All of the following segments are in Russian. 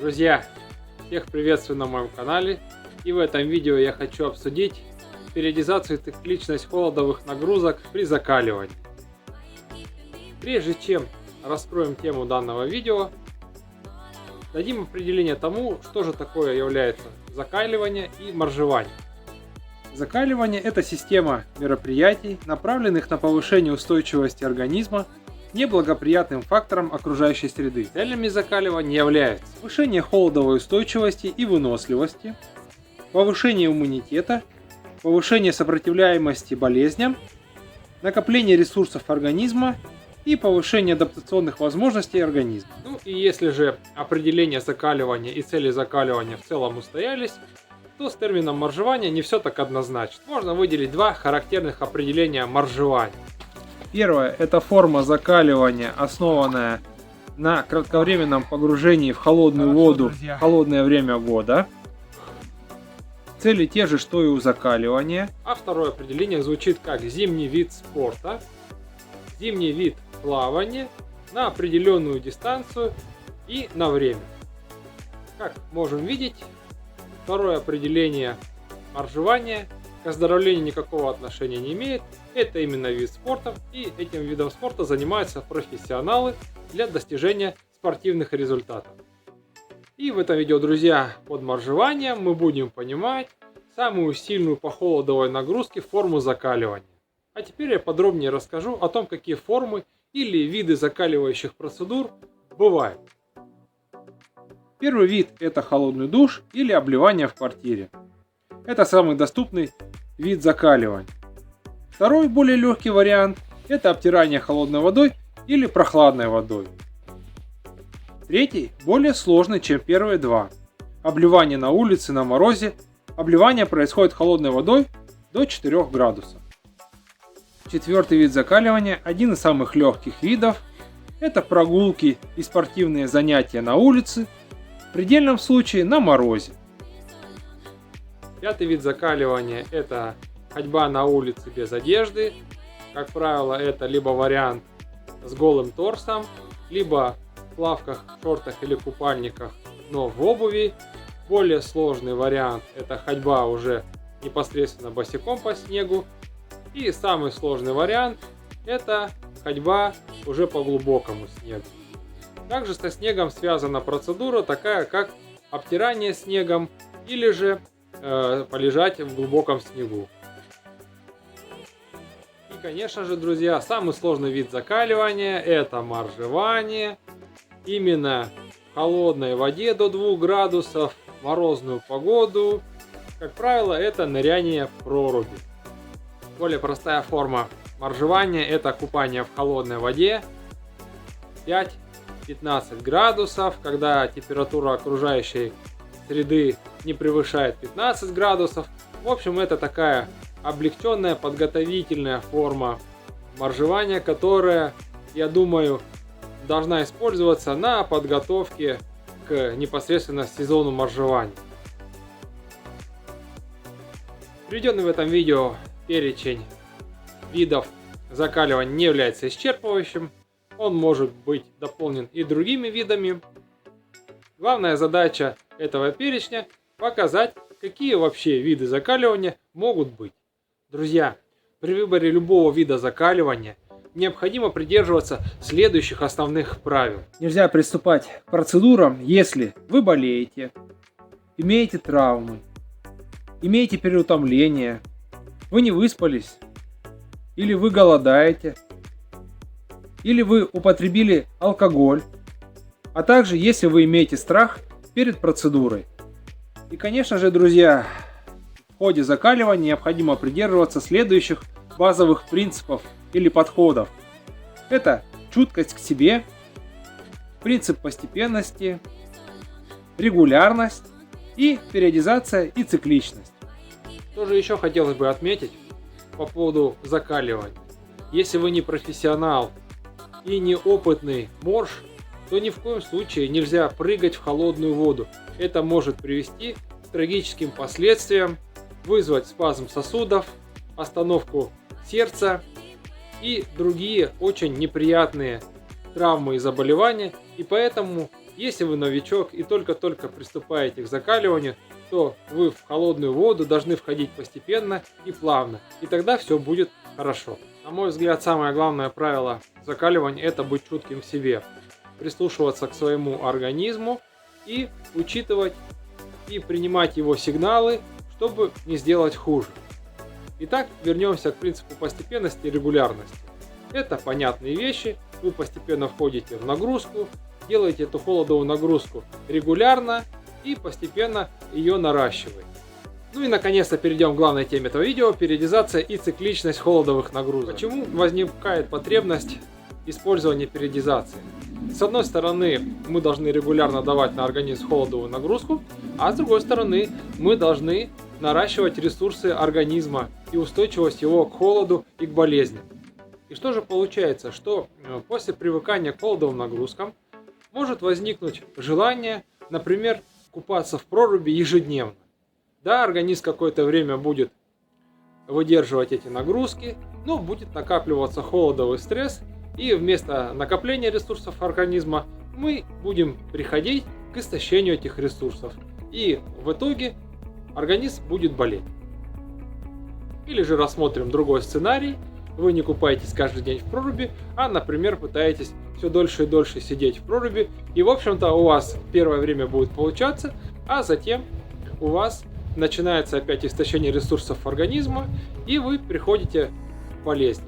Друзья, всех приветствую на моем канале, и в этом видео я хочу обсудить периодизацию и цикличность холодовых нагрузок при закаливании. Прежде чем раскроем тему данного видео, дадим определение тому, что же такое является закаливание и моржевание. Закаливание – это система мероприятий, направленных на повышение устойчивости организма к неблагоприятным факторам окружающей среды. Целями закаливания являются повышение холодовой устойчивости и выносливости, повышение иммунитета, повышение сопротивляемости болезням, накопление ресурсов организма и повышение адаптационных возможностей организма. Ну и если же определение закаливания и цели закаливания в целом устоялись, то с термином моржевания не все так однозначно. Можно выделить два характерных определения моржевания. Первое – это форма закаливания, основанная на кратковременном погружении в холодную воду в холодное время года. Цели те же, что и у закаливания. А второе определение звучит как зимний вид спорта, зимний вид плавания на определенную дистанцию и на время. Как можем видеть, второе определение моржевания к оздоровлению никакого отношения не имеет. Это именно вид спорта, и этим видом спорта занимаются профессионалы для достижения спортивных результатов. И в этом видео, друзья, под моржеванием мы будем понимать самую сильную по холодовой нагрузке форму закаливания. А теперь я подробнее расскажу о том, какие формы или виды закаливающих процедур бывают. Первый вид – это холодный душ или обливание в квартире. Это самый доступный вид закаливания. Второй, более легкий вариант – это обтирание холодной водой или прохладной водой. Третий более сложный, чем первые два. Обливание на улице на морозе. Обливание происходит холодной водой до 4 градусов. Четвертый вид закаливания, один из самых легких видов, это прогулки и спортивные занятия на улице, в предельном случае на морозе. Пятый вид закаливания – это ходьба на улице без одежды. Как правило, это либо вариант с голым торсом, либо в плавках, шортах или купальниках, но в обуви. Более сложный вариант – это ходьба уже непосредственно босиком по снегу. И самый сложный вариант – это ходьба уже по глубокому снегу. Также со снегом связана процедура такая, как обтирание снегом или же полежать в глубоком снегу. И, конечно же, друзья, самый сложный вид закаливания – это моржевание. Именно в холодной воде до 2 градусов, в морозную погоду. Как правило, это ныряние в проруби. Более простая форма моржевания – это купание в холодной воде 5-15 градусов, когда температура окружающей среды не превышает 15 градусов. В общем, это такая облегченная подготовительная форма моржевания, которая, я думаю, должна использоваться на подготовке к непосредственно сезону моржевания. Приведенный в этом видео перечень видов закаливания не является исчерпывающим. Он может быть дополнен и другими видами. Главная задача этого перечня – показать, какие вообще виды закаливания могут быть. Друзья, при выборе любого вида закаливания необходимо придерживаться следующих основных правил. Нельзя приступать к процедурам, если вы болеете, имеете травмы, имеете переутомление, вы не выспались, или вы голодаете, или вы употребили алкоголь, а также если вы имеете страх перед процедурой. И, конечно же, друзья, в ходе закаливания необходимо придерживаться следующих базовых принципов или подходов. Это чуткость к себе, принцип постепенности, регулярность и периодизация и цикличность. Что же еще хотелось бы отметить по поводу закаливания? Если вы не профессионал и не опытный морж, то ни в коем случае нельзя прыгать в холодную воду. Это может привести к трагическим последствиям, вызвать спазм сосудов, остановку сердца и другие очень неприятные травмы и заболевания. И поэтому Если вы новичок и только-только приступаете к закаливанию, то вы в холодную воду должны входить постепенно и плавно, и тогда все будет хорошо. На мой взгляд, самое главное правило закаливания – это быть чутким к себе, прислушиваться к своему организму и учитывать и принимать его сигналы, чтобы не сделать хуже. Итак, вернемся к принципу постепенности и регулярности. Это понятные вещи, вы постепенно входите в нагрузку, делаете эту холодовую нагрузку регулярно и постепенно ее наращиваете. Ну и наконец-то перейдем к главной теме этого видео – периодизация и цикличность холодовых нагрузок. Почему возникает потребность использования периодизации? С одной стороны, мы должны регулярно давать на организм холодовую нагрузку, а с другой стороны, мы должны наращивать ресурсы организма и устойчивость его к холоду и к болезням. И что же получается, что после привыкания к холодовым нагрузкам может возникнуть желание, например, купаться в проруби ежедневно. Да, организм какое-то время будет выдерживать эти нагрузки, но будет накапливаться холодовый стресс, и вместо накопления ресурсов организма мы будем приходить к истощению этих ресурсов. И в итоге организм будет болеть. Или же рассмотрим другой сценарий. Вы не купаетесь каждый день в проруби, а, например, пытаетесь все дольше и дольше сидеть в проруби. И, в общем-то, у вас первое время будет получаться, а затем у вас начинается опять истощение ресурсов организма, и вы приходите к болезни.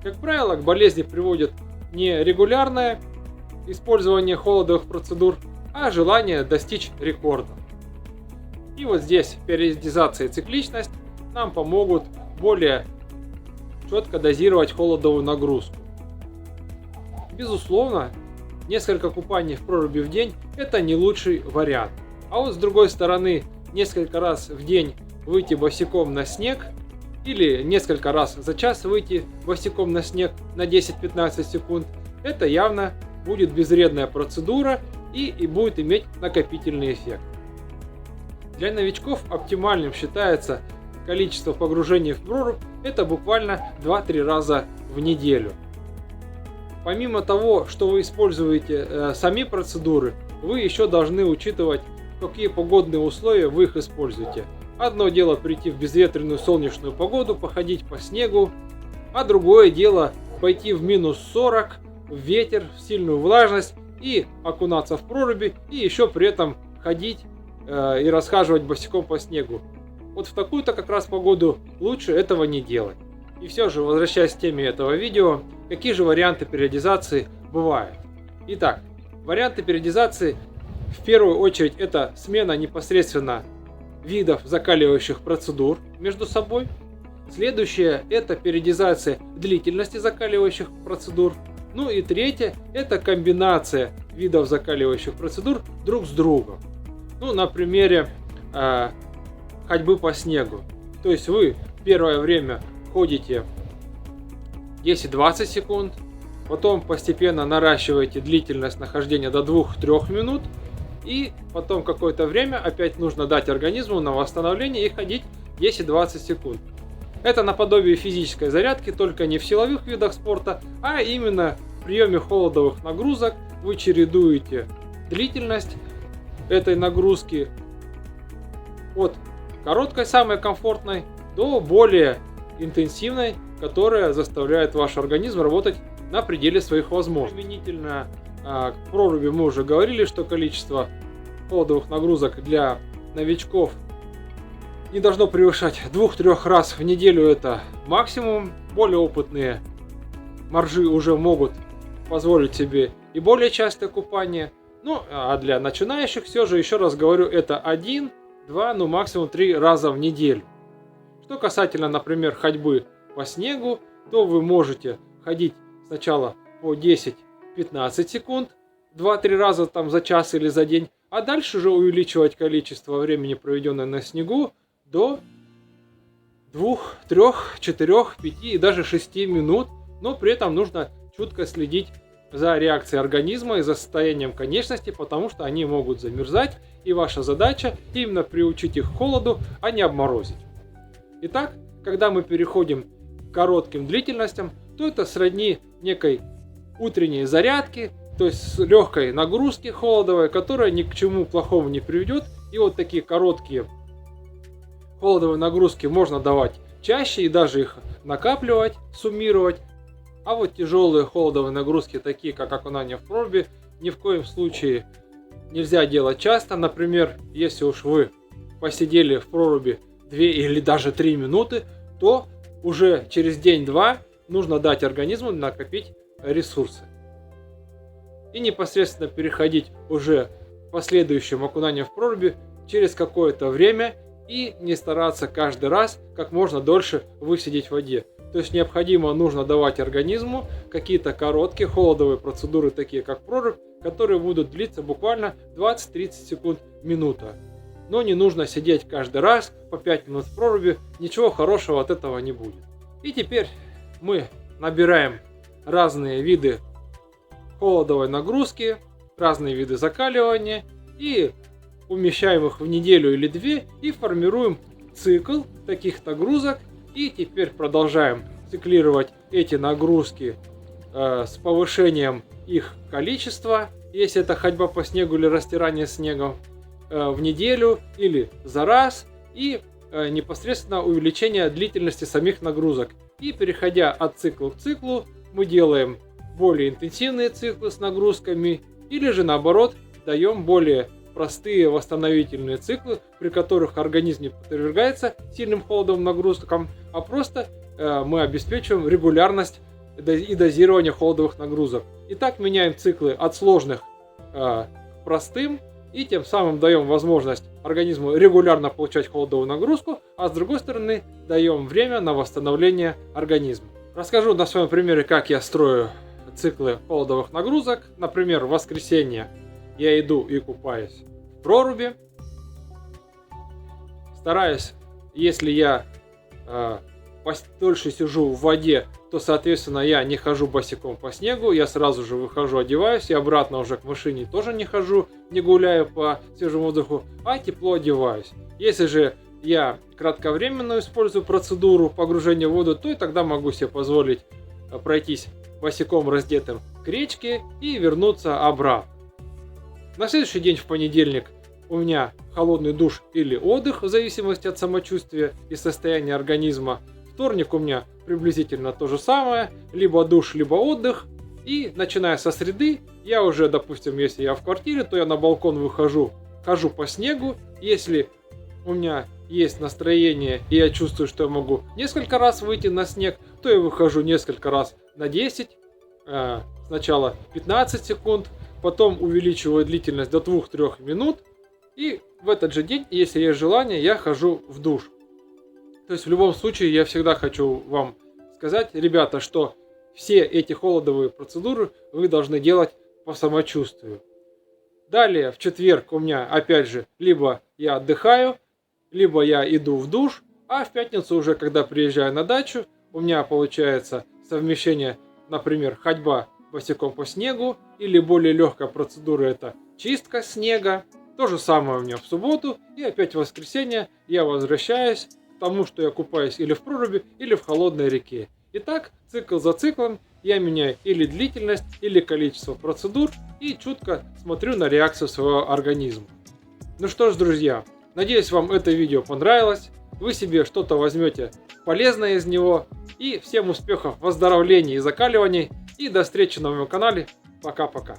Как правило, к болезни приводит не регулярное использование холодовых процедур, а желание достичь рекорда. И вот здесь периодизация и цикличность нам помогут более четко дозировать холодовую нагрузку. Безусловно, несколько купаний в проруби в день – это не лучший вариант. А вот с другой стороны, несколько раз в день выйти босиком на снег или несколько раз за час выйти босиком на снег на 10-15 секунд – это явно будет безвредная процедура и будет иметь накопительный эффект. Для новичков оптимальным считается количество погружений в прорубь – это буквально 2-3 раза в неделю. Помимо того, что вы используете сами процедуры, вы еще должны учитывать, в какие погодные условия вы их используете. Одно дело прийти в безветренную солнечную погоду, походить по снегу, а другое дело пойти в минус 40, в ветер, в сильную влажность и окунаться в проруби, и еще при этом ходить и расхаживать босиком по снегу. Вот в такую-то как раз погоду лучше этого не делать. И все же, возвращаясь к теме этого видео, какие же варианты периодизации бывают? Итак, варианты периодизации в первую очередь это смена непосредственно видов закаливающих процедур между собой. Следующее это периодизация длительности закаливающих процедур. Ну и третье это комбинация видов закаливающих процедур друг с другом. Ну, на примере ходьбы по снегу. То есть вы первое время ходите 10-20 секунд, потом постепенно наращиваете длительность нахождения до 2-3 минут, и потом какое-то время опять нужно дать организму на восстановление и ходить 10-20 секунд. Это наподобие физической зарядки, только не в силовых видах спорта, а именно в приеме холодовых нагрузок вы чередуете длительность этой нагрузки от короткой, самой комфортной, до более интенсивной, которая заставляет ваш организм работать на пределе своих возможностей. Применительно к проруби мы уже говорили, что количество холодовых нагрузок для новичков не должно превышать 2-3 раз в неделю, это максимум. Более опытные моржи уже могут позволить себе и более частое купание. Ну, а для начинающих все же, еще раз говорю, это 1, 2, ну максимум 3 раза в неделю. Что касательно, например, ходьбы по снегу, то вы можете ходить сначала по 10-15 секунд, 2-3 раза там за час или за день, а дальше же увеличивать количество времени, проведенное на снегу, до 2, 3, 4, 5 и даже 6 минут, но при этом нужно чутко следить за реакцией организма и за состоянием конечностей, потому что они могут замерзать, и ваша задача именно приучить их к холоду, а не обморозить. Итак, когда мы переходим к коротким длительностям, то это сродни некой утренней зарядке, то есть с легкой нагрузки холодовой, которая ни к чему плохому не приведет. И вот такие короткие холодовые нагрузки можно давать чаще и даже их накапливать, суммировать. А вот тяжелые холодовые нагрузки, такие как окунание в проруби, ни в коем случае нельзя делать часто. Например, если уж вы посидели в проруби 2 или даже 3 минуты, то уже через день-два нужно дать организму накопить ресурсы. И непосредственно переходить уже к последующему окунанию в проруби через какое-то время и не стараться каждый раз как можно дольше высидеть в воде. То есть нужно давать организму какие-то короткие холодовые процедуры, такие как прорубь, которые будут длиться буквально 20-30 секунд, минута. Но не нужно сидеть каждый раз по 5 минут в проруби, ничего хорошего от этого не будет. И теперь мы набираем разные виды холодовой нагрузки, разные виды закаливания и умещаем их в неделю или 2 и формируем цикл таких нагрузок. И теперь продолжаем циклировать эти нагрузки с повышением их количества, если это ходьба по снегу или растирание снегом, в неделю или за раз, и непосредственно увеличение длительности самих нагрузок. И переходя от цикла к циклу, мы делаем более интенсивные циклы с нагрузками, или же наоборот даем более простые восстановительные циклы, при которых организм не подвергается сильным холодовым нагрузкам, а просто мы обеспечиваем регулярность и дозирование холодовых нагрузок. И так меняем циклы от сложных к простым, и тем самым даем возможность организму регулярно получать холодовую нагрузку, а с другой стороны даем время на восстановление организма. Расскажу на своем примере, как я строю циклы холодовых нагрузок. Например, в воскресенье я иду и купаюсь в проруби. Стараюсь, если я дольше сижу в воде, то, соответственно, я не хожу босиком по снегу, я сразу же выхожу, одеваюсь, и обратно уже к машине тоже не хожу, не гуляю по свежему воздуху, а тепло одеваюсь. Если же я кратковременно использую процедуру погружения в воду, то и тогда могу себе позволить пройтись босиком раздетым к речке и вернуться обратно. На следующий день, в понедельник, у меня холодный душ или отдых, в зависимости от самочувствия и состояния организма. Вторник у меня приблизительно то же самое, либо душ, либо отдых. И начиная со среды, я уже, допустим, если я в квартире, то я на балкон выхожу, хожу по снегу. Если у меня есть настроение и я чувствую, что я могу несколько раз выйти на снег, то я выхожу несколько раз на 10, сначала 15 секунд, потом увеличиваю длительность до 2-3 минут. И в этот же день, если есть желание, я хожу в душ. То есть в любом случае я всегда хочу вам сказать, ребята, что все эти холодовые процедуры вы должны делать по самочувствию. Далее в четверг у меня опять же либо я отдыхаю, либо я иду в душ, а в пятницу уже, когда приезжаю на дачу, у меня получается совмещение, например, ходьба босиком по снегу, или более легкая процедура — это чистка снега. То же самое у меня в субботу, и опять в воскресенье я возвращаюсь к тому, что я купаюсь или в проруби, или в холодной реке. И так, цикл за циклом, я меняю или длительность, или количество процедур, и чутко смотрю на реакцию своего организма. Ну что ж, друзья, надеюсь, вам это видео понравилось, вы себе что-то возьмете полезное из него, и всем успехов, выздоровлений и закаливаний, и до встречи на моем канале. Пока-пока.